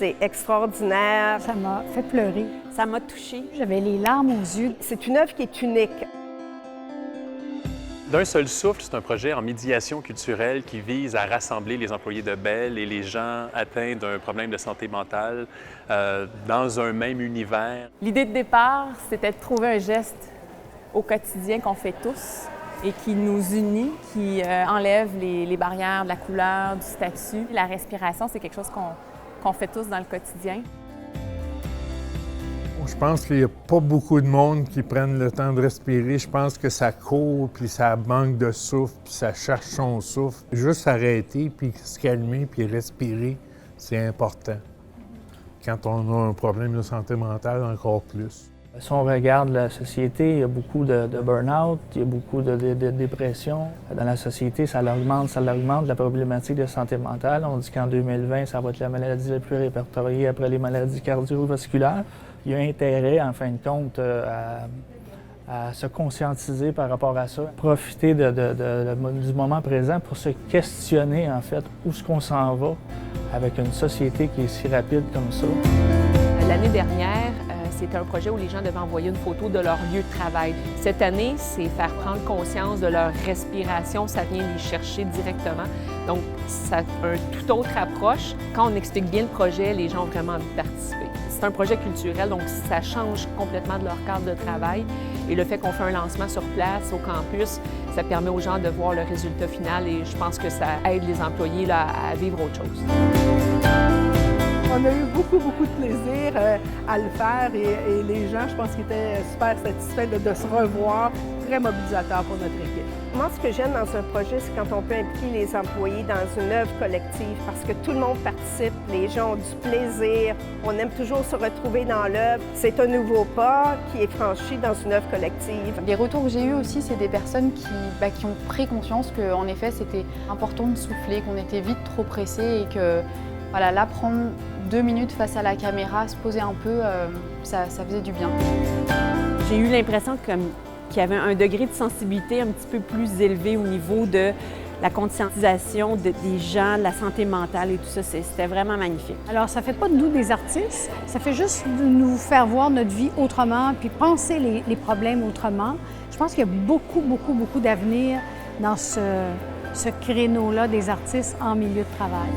C'est extraordinaire. Ça m'a fait pleurer. Ça m'a touchée. J'avais les larmes aux yeux. C'est une œuvre qui est unique. D'un seul souffle, c'est un projet en médiation culturelle qui vise à rassembler les employés de Bell et les gens atteints d'un problème de santé mentale dans un même univers. L'idée de départ, c'était de trouver un geste au quotidien qu'on fait tous et qui nous unit, qui enlève les barrières de la couleur, du statut. La respiration, c'est quelque chose qu'on fait tous dans le quotidien. Je pense qu'il n'y a pas beaucoup de monde qui prennent le temps de respirer. Je pense que ça court, puis ça manque de souffle, puis ça cherche son souffle. Juste s'arrêter, puis se calmer, puis respirer, c'est important. Quand on a un problème de santé mentale, encore plus. Si on regarde la société, il y a beaucoup de burn-out, il y a beaucoup de dépression. Dans la société, ça augmente la problématique de santé mentale. On dit qu'en 2020, ça va être la maladie la plus répertoriée après les maladies cardiovasculaires. Il y a intérêt, en fin de compte, à se conscientiser par rapport à ça. Profiter du moment présent pour se questionner, en fait, où est-ce qu'on s'en va avec une société qui est si rapide comme ça. L'année dernière, c'était un projet où les gens devaient envoyer une photo de leur lieu de travail. Cette année, c'est faire prendre conscience de leur respiration, ça vient les chercher directement. Donc, ça a une toute autre approche. Quand on explique bien le projet, les gens ont vraiment envie de participer. C'est un projet culturel, donc ça change complètement de leur cadre de travail. Et le fait qu'on fait un lancement sur place, au campus, ça permet aux gens de voir le résultat final et je pense que ça aide les employés là, à vivre autre chose. On a eu beaucoup de plaisir à le faire et les gens, je pense qu'ils étaient super satisfaits de se revoir, très mobilisateur pour notre équipe. Moi, ce que j'aime dans un projet, c'est quand on peut impliquer les employés dans une œuvre collective parce que tout le monde participe, les gens ont du plaisir, on aime toujours se retrouver dans l'œuvre. C'est un nouveau pas qui est franchi dans une œuvre collective. Les retours que j'ai eus aussi, c'est des personnes qui ont pris conscience qu'en effet, c'était important de souffler, qu'on était vite trop pressé et que voilà, là, prendre 2 minutes face à la caméra, se poser un peu, ça faisait du bien. J'ai eu l'impression qu'il y avait un degré de sensibilité un petit peu plus élevé au niveau de la conscientisation des gens, de la santé mentale et tout ça. C'était vraiment magnifique. Alors, ça fait pas de nous des artistes, ça fait juste de nous faire voir notre vie autrement, puis penser les problèmes autrement. Je pense qu'il y a beaucoup d'avenir dans ce créneau-là des artistes en milieu de travail.